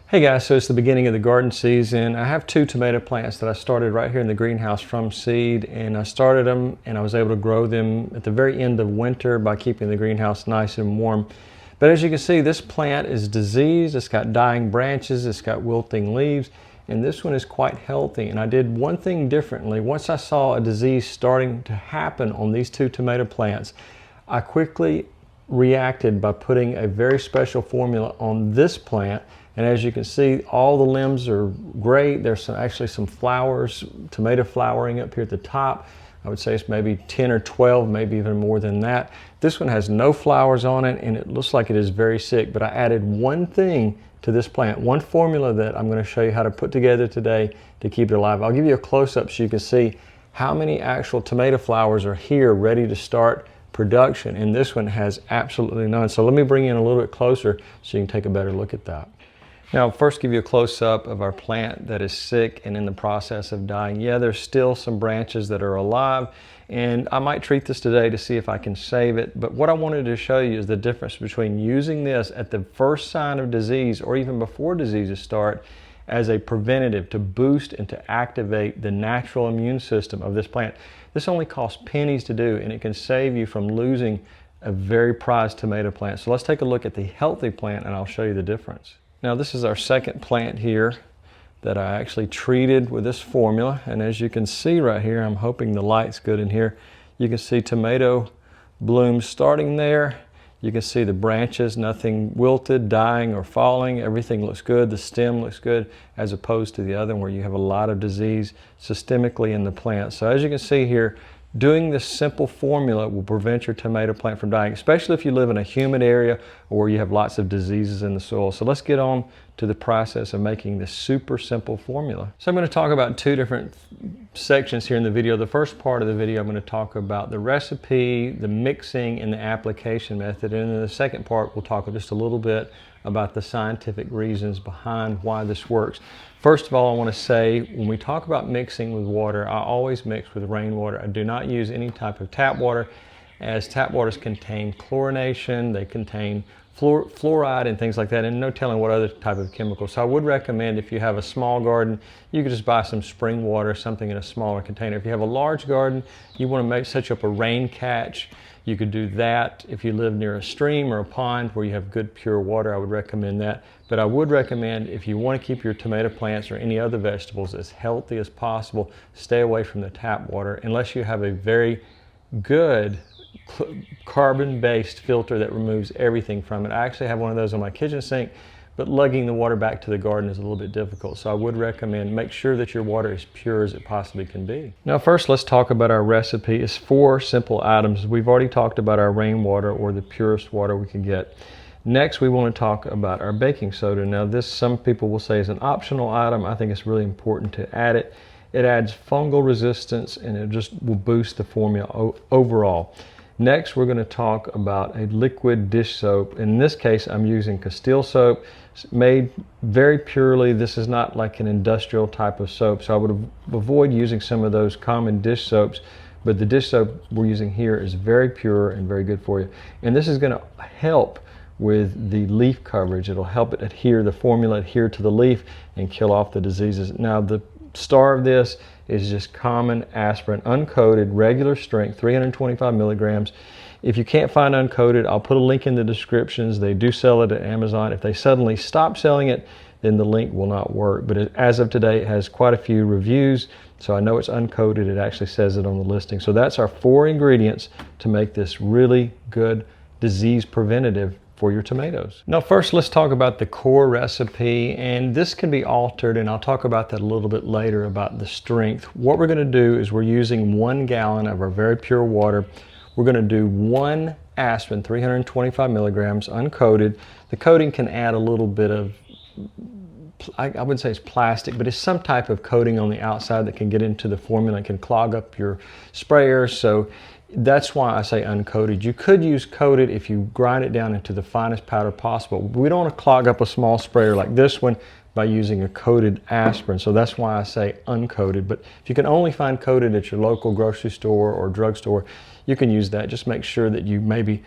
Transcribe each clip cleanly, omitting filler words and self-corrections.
Hey guys, so it's the beginning of the garden season. I have 2 tomato plants that I started right here in the greenhouse from seed, and I started them and I was able to grow them at the very end of winter by keeping the greenhouse nice and warm. But as you can see, this plant is diseased, it's got dying branches, it's got wilting leaves, and this one is quite healthy. And I did one thing differently. Once I saw a disease starting to happen on these 2 tomato plants, I quickly reacted by putting a very special formula on this plant. And as you can see, all the limbs are great. There's actually some flowers, tomato flowering up here at the top. I would say it's maybe 10 or 12, maybe even more than that. This one has no flowers on it and it looks like it is very sick, but I added one thing to this plant, one formula that I'm going to show you how to put together today to keep it alive. I'll give you a close-up so you can see how many actual tomato flowers are here ready to start production, and this one has absolutely none. So let me bring you in a little bit closer so you can take a better look at that. Now, I'll first give you a close-up of our plant that is sick and in the process of dying. Yeah, there's still some branches that are alive, and I might treat this today to see if I can save it. But what I wanted to show you is the difference between using this at the first sign of disease or even before diseases start as a preventative to boost and to activate the natural immune system of this plant. This only costs pennies to do, and it can save you from losing a very prized tomato plant. So let's take a look at the healthy plant and I'll show you the difference. Now this is our second plant here that I actually treated with this formula, and as you can see right here, I'm hoping the light's good in here, you can see tomato blooms starting there. You can see the branches, nothing wilted, dying, or falling. Everything looks good. The stem looks good, as opposed to the other one where you have a lot of disease systemically in the plant. So as you can see here, doing this simple formula will prevent your tomato plant from dying, especially if you live in a humid area or where you have lots of diseases in the soil. So let's get on to the process of making this super simple formula. So I'm going to talk about 2 different sections here in the video. The first part of the video, I'm going to talk about the recipe, the mixing, and the application method. And in the second part, we'll talk just a little bit about the scientific reasons behind why this works. First of all, I want to say, when we talk about mixing with water, I always mix with rainwater. I do not use any type of tap water, as tap waters contain chlorination, they contain fluoride and things like that, and no telling what other type of chemicals. So I would recommend, if you have a small garden, you could just buy some spring water, something in a smaller container. If you have a large garden, you want to set up a rain catch. You could do that. If you live near a stream or a pond where you have good pure water, I would recommend that. But I would recommend, if you want to keep your tomato plants or any other vegetables as healthy as possible, stay away from the tap water unless you have a very good carbon-based filter that removes everything from it. I actually have one of those on my kitchen sink, but lugging the water back to the garden is a little bit difficult. So I would recommend make sure that your water is pure as it possibly can be. Now first, let's talk about our recipe. It's 4 simple items. We've already talked about our rainwater, or the purest water we can get. Next, we want to talk about our baking soda. Now this, some people will say, is an optional item. I think it's really important to add it. It adds fungal resistance and it just will boost the formula overall. Next, we're going to talk about a liquid dish soap. In this case, I'm using Castile soap. It's made very purely. This is not like an industrial type of soap, so I would avoid using some of those common dish soaps. But the dish soap we're using here is very pure and very good for you. And this is going to help with the leaf coverage. It'll help it adhere, the formula adhere to the leaf and kill off the diseases. Now the star of this is just common aspirin, uncoated, regular strength, 325 milligrams. If you can't find uncoated, I'll put a link in the descriptions. They do sell it at Amazon. If they suddenly stop selling it, then the link will not work. But as of today, it has quite a few reviews, so I know it's uncoated. It actually says it on the listing. So that's our 4 ingredients to make this really good disease preventative for your tomatoes. Now first, let's talk about the core recipe, and this can be altered, and I'll talk about that a little bit later about the strength. What we're going to do is we're using 1 gallon of our very pure water. We're going to do 1 aspirin, 325 milligrams, uncoated. The coating can add a little bit of, I wouldn't say it's plastic, but it's some type of coating on the outside that can get into the formula and can clog up your sprayer. So that's why I say uncoated. You could use coated if you grind it down into the finest powder possible. We don't want to clog up a small sprayer like this one by using a coated aspirin. So that's why I say uncoated. But if you can only find coated at your local grocery store or drugstore, you can use that. Just make sure that you maybe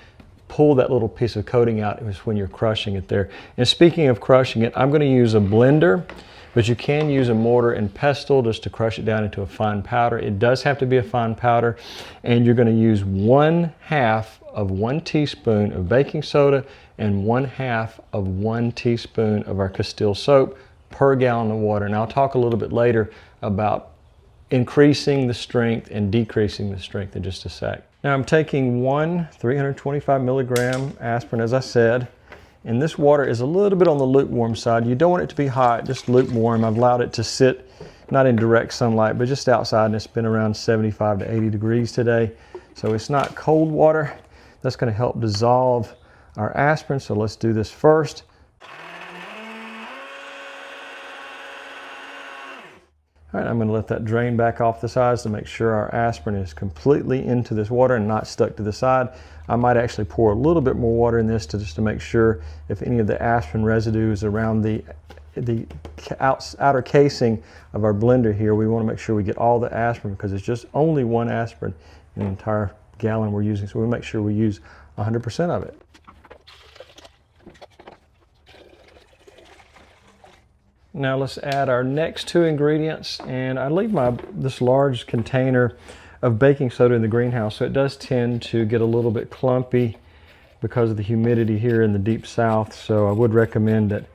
pull that little piece of coating out is when you're crushing it there. And speaking of crushing it, I'm going to use a blender, but you can use a mortar and pestle just to crush it down into a fine powder. It does have to be a fine powder, and you're going to use 1/2 of 1 teaspoon of baking soda and 1/2 of 1 teaspoon of our Castile soap per gallon of water. And I'll talk a little bit later about increasing the strength and decreasing the strength in just a sec. Now I'm taking 1 325 milligram aspirin, as I said, and this water is a little bit on the lukewarm side. You don't want it to be hot, just lukewarm. I've allowed it to sit not in direct sunlight, but just outside, and it's been around 75 to 80 degrees today. So it's not cold water. That's going to help dissolve our aspirin, so let's do this first. All right, I'm going to let that drain back off the sides to make sure our aspirin is completely into this water and not stuck to the side. I might actually pour a little bit more water in this just to make sure if any of the aspirin residue is around the outer casing of our blender here. We want to make sure we get all the aspirin because it's just only 1 aspirin in the entire gallon we're using. So we make sure we use 100% of it. Now let's add our next 2 ingredients, and I leave this large container of baking soda in the greenhouse, so it does tend to get a little bit clumpy because of the humidity here in the deep south. So I would recommend that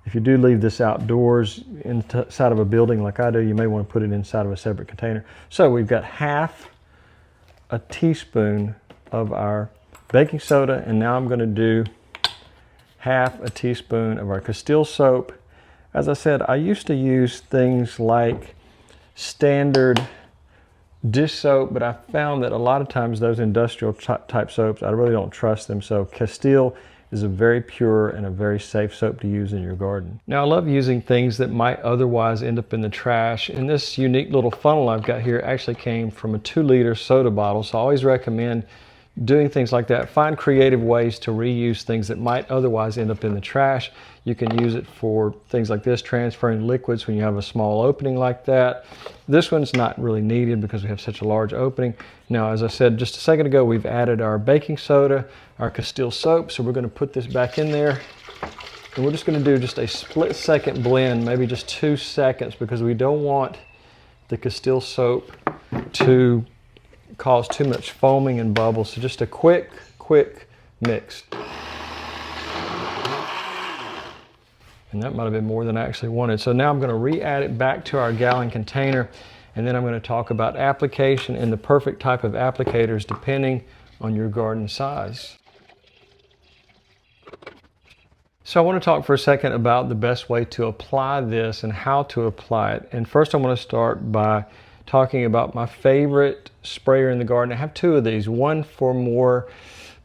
if you do leave this outdoors inside of a building like I do, you may want to put it inside of a separate container. So we've got 1/2 a teaspoon of our baking soda, and now I'm going to do 1/2 a teaspoon of our Castile soap. As I said, I used to use things like standard dish soap, but I found that a lot of times those industrial type soaps, I really don't trust them. So Castile is a very pure and a very safe soap to use in your garden. Now I love using things that might otherwise end up in the trash. And this unique little funnel I've got here actually came from a 2-liter soda bottle. So I always recommend doing things like that. Find creative ways to reuse things that might otherwise end up in the trash. You can use it for things like this, transferring liquids when you have a small opening like that. This one's not really needed because we have such a large opening. Now, as I said just a second ago, we've added our baking soda, our Castile soap, so we're going to put this back in there. And we're just going to do just a split-second blend, maybe just 2 seconds, because we don't want the Castile soap to cause too much foaming and bubbles. So just a quick mix. And that might have been more than I actually wanted. So now I'm going to re-add it back to our gallon container, and then I'm going to talk about application and the perfect type of applicators depending on your garden size. So I want to talk for a second about the best way to apply this and how to apply it. And first I want to start by talking about my favorite sprayer in the garden. I have 2 of these, one for more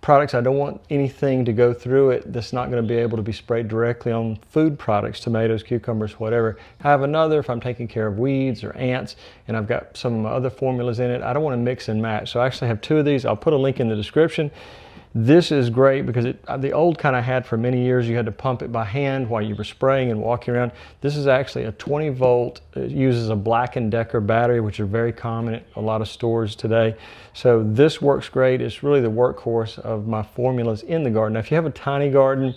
products. I don't want anything to go through it that's not going to be able to be sprayed directly on food products, tomatoes, cucumbers, whatever. I have another if I'm taking care of weeds or ants, and I've got some other formulas in it. I don't want to mix and match. So I actually have 2 of these. I'll put a link in the description. This is great because the old kind I had for many years, you had to pump it by hand while you were spraying and walking around. This is actually a 20 volt, it uses a Black & Decker battery, which are very common at a lot of stores today. So this works great. It's really the workhorse of my formulas in the garden. Now, if you have a tiny garden,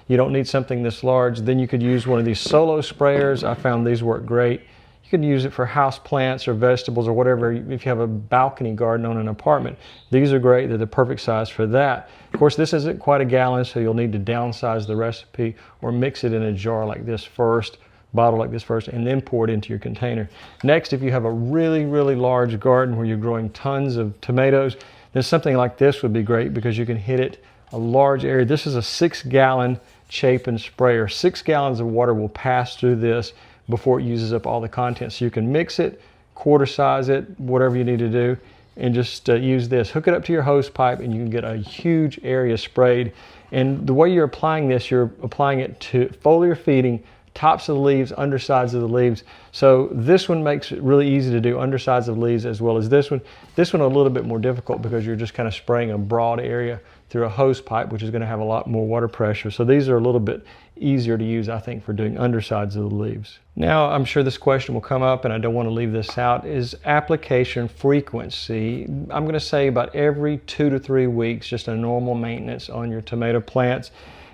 you don't need something this large, then you could use one of these solo sprayers. I found these work great. You could use it for house plants or vegetables or whatever. If you have a balcony garden on an apartment, these are great. They're the perfect size for that. Of course, this isn't quite a gallon, so you'll need to downsize the recipe or mix it in a jar like this first, bottle like this first, and then pour it into your container. Next, if you have a really large garden where you're growing tons of tomatoes, then something like this would be great because you can hit it a large area. This is a 6-gallon Chapin sprayer. 6 gallons of water will pass through this before it uses up all the contents. So you can mix it, quarter size it, whatever you need to do, and just use this. Hook it up to your hose pipe and you can get a huge area sprayed. And the way you're applying this, you're applying it to foliar feeding tops of the leaves, undersides of the leaves. So this one makes it really easy to do undersides of leaves as well as this one. This one a little bit more difficult because you're just kind of spraying a broad area through a hose pipe, which is going to have a lot more water pressure. So these are a little bit easier to use, I think, for doing undersides of the leaves. Now, I'm sure this question will come up, and I don't want to leave this out, is application frequency. I'm going to say about every 2 to 3 weeks, just a normal maintenance on your tomato plants.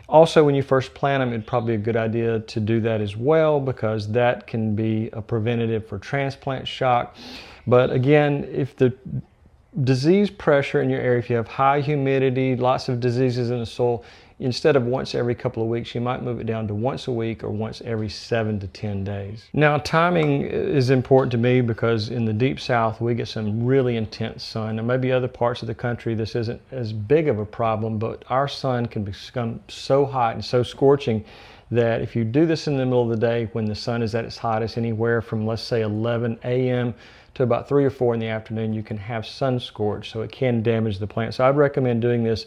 Also, when you first plant them, it'd probably be a good idea to do that as well, because that can be a preventative for transplant shock. But again, if the disease pressure in your area, if you have high humidity, lots of diseases in the soil, instead of once every couple of weeks, you might move it down to once a week or once every 7 to 10 days. Now, timing is important to me because in the deep south, we get some really intense sun. Now, maybe other parts of the country, this isn't as big of a problem, but our sun can become so hot and so scorching that if you do this in the middle of the day when the sun is at its hottest, anywhere from, let's say, 11 a.m. to about 3 or 4 in the afternoon, you can have sun scorch, so it can damage the plant. So I'd recommend doing this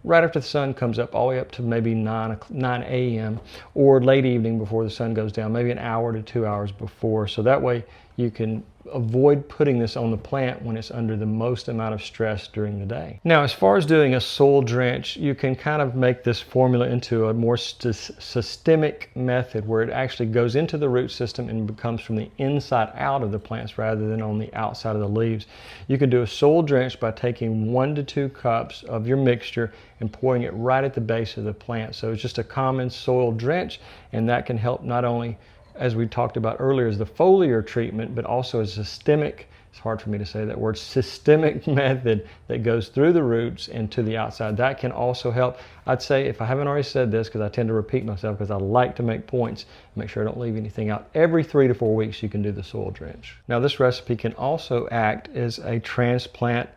right after the sun comes up, all the way up to maybe 9 a.m. or late evening before the sun goes down, maybe an hour to 2 hours before. So that way you can avoid putting this on the plant when it's under the most amount of stress during the day. Now, as far as doing a soil drench, you can kind of make this formula into a more systemic method where it actually goes into the root system and becomes from the inside out of the plants rather than on the outside of the leaves. You can do a soil drench by taking 1 to 2 cups of your mixture and pouring it right at the base of the plant. So it's just a common soil drench, and that can help not only, as we talked about earlier, as the foliar treatment, but also a systemic, it's hard for me to say that word, systemic method that goes through the roots and to the outside. That can also help. I'd say, if I haven't already said this, because I tend to repeat myself because I like to make points, make sure I don't leave anything out, every 3 to 4 weeks you can do the soil drench. Now, this recipe can also act as a transplant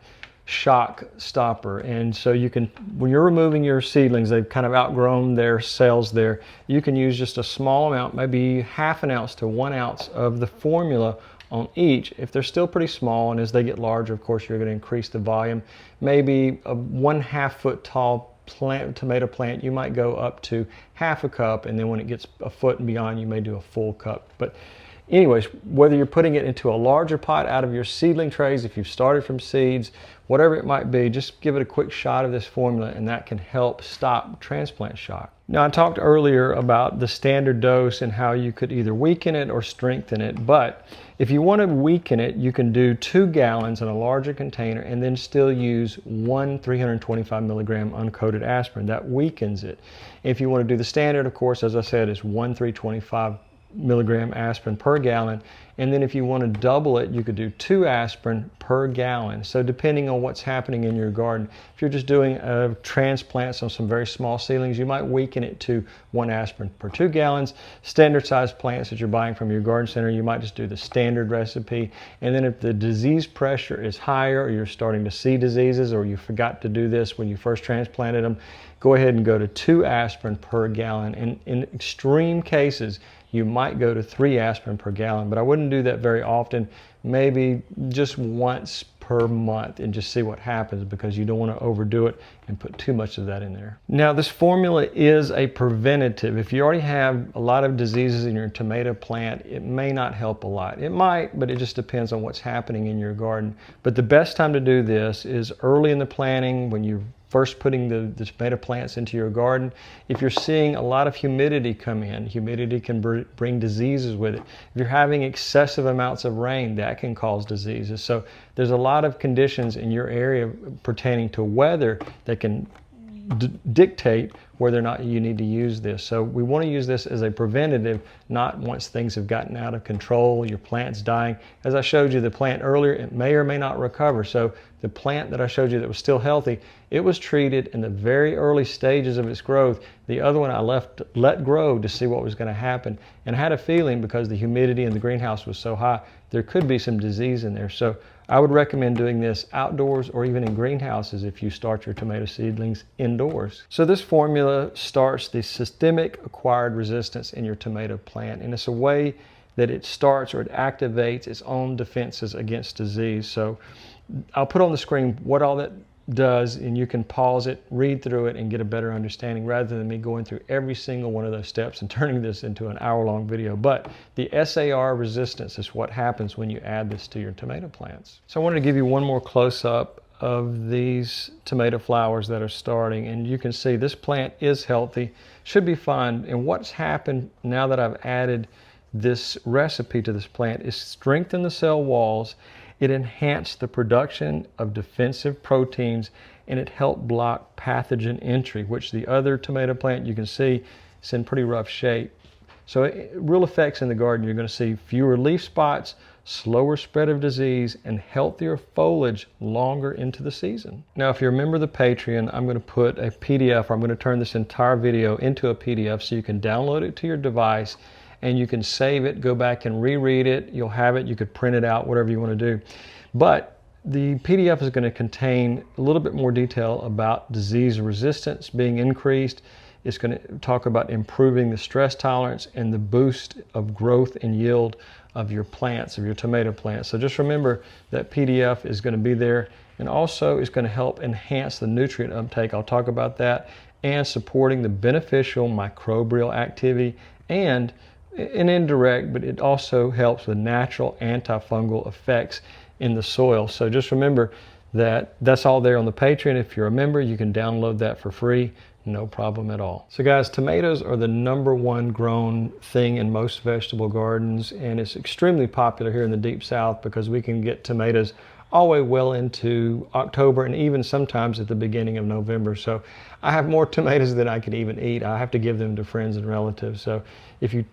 shock stopper, and so you can, when you're removing your seedlings, they've kind of outgrown their cells there, you can use just a small amount, maybe ½ ounce to 1 ounce of the formula on each. If they're still pretty small, and as they get larger, of course, you're going to increase the volume. Maybe a 1/2 foot tall tomato plant, you might go up to ½ a cup, and then when it gets a foot and beyond, you may do a full cup. But anyways, whether you're putting it into a larger pot out of your seedling trays, if you've started from seeds, whatever it might be, just give it a quick shot of this formula, and that can help stop transplant shock. Now, I talked earlier about the standard dose and how you could either weaken it or strengthen it, but if you want to weaken it, you can do 2 gallons in a larger container and then still use 1 325 milligram uncoated aspirin. That weakens it. If you want to do the standard, of course, as I said, is 1 325 milligram aspirin per gallon, and then if you want to double it, you could do 2 aspirin per gallon. So depending on what's happening in your garden, if you're just doing transplants on some very small seedlings, you might weaken it to 1 aspirin per 2 gallons. Standard size plants that you're buying from your garden center, you might just do the standard recipe. And then if the disease pressure is higher, or you're starting to see diseases, or you forgot to do this when you first transplanted them, go ahead and go to 2 aspirin per gallon. And in extreme cases, you might go to 3 aspirin per gallon, but I wouldn't do that very often, maybe just once per month, and just see what happens, because you don't want to overdo it and put too much of that in there. Now, this formula is a preventative. If you already have a lot of diseases in your tomato plant, it may not help a lot. It might, but it just depends on what's happening in your garden. But the best time to do this is early in the planting, when you're first putting the tomato plants into your garden. If you're seeing a lot of humidity come in, humidity can bring diseases with it. If you're having excessive amounts of rain, that can cause diseases. So there's a lot of conditions in your area pertaining to weather that can dictate whether or not you need to use this. So we want to use this as a preventative, not once things have gotten out of control, your plant's dying. As I showed you the plant earlier, it may or may not recover. So the plant that I showed you that was still healthy, it was treated in the very early stages of its growth. The other one I let grow to see what was going to happen, and I had a feeling, because the humidity in the greenhouse was so high, there could be some disease in there. So I would recommend doing this outdoors or even in greenhouses if you start your tomato seedlings indoors. So this formula starts the systemic acquired resistance in your tomato plant, and it's a way that it starts, or it activates, its own defenses against disease. So I'll put on the screen what all that does, and you can pause it, read through it, and get a better understanding rather than me going through every single one of those steps and turning this into an hour-long video. But the SAR resistance is what happens when you add this to your tomato plants. So I wanted to give you one more close-up of these tomato flowers that are starting, and you can see this plant is healthy, should be fine. And what's happened now that I've added this recipe to this plant is strengthen the cell walls. It enhanced the production of defensive proteins, and it helped block pathogen entry, which the other tomato plant, you can see, it's in pretty rough shape. So real effects in the garden, you're going to see fewer leaf spots, slower spread of disease, and healthier foliage longer into the season. Now, if you're a member of the Patreon, I'm going to put a PDF, or I'm going to turn this entire video into a PDF so you can download it to your device and you can save it, go back and reread it. You'll have it, you could print it out, whatever you want to do. But the PDF is going to contain a little bit more detail about disease resistance being increased. It's going to talk about improving the stress tolerance and the boost of growth and yield of your plants, of your tomato plants. So just remember that PDF is going to be there, and also it's going to help enhance the nutrient uptake. I'll talk about that, and supporting the beneficial microbial activity and indirect, but it also helps with natural antifungal effects in the soil. So just remember that that's all there on the Patreon. If you're a member, you can download that for free. No problem at all. So guys, tomatoes are the #1 grown thing in most vegetable gardens, and it's extremely popular here in the Deep South because we can get tomatoes all the way well into October and even sometimes at the beginning of November. So I have more tomatoes than I could even eat. I have to give them to friends and relatives. So if you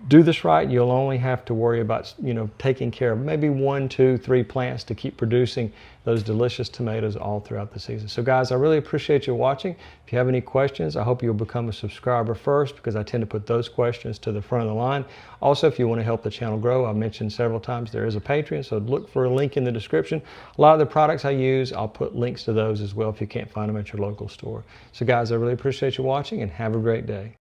do this right, you'll only have to worry about, taking care of maybe 1, 2, 3 plants to keep producing those delicious tomatoes all throughout the season. So guys, I really appreciate you watching. If you have any questions, I hope you'll become a subscriber first, because I tend to put those questions to the front of the line. Also, if you want to help the channel grow, I mentioned several times there is a Patreon, so look for a link in the description. A lot of the products I use, I'll put links to those as well if you can't find them at your local store. So guys, I really appreciate you watching, and have a great day.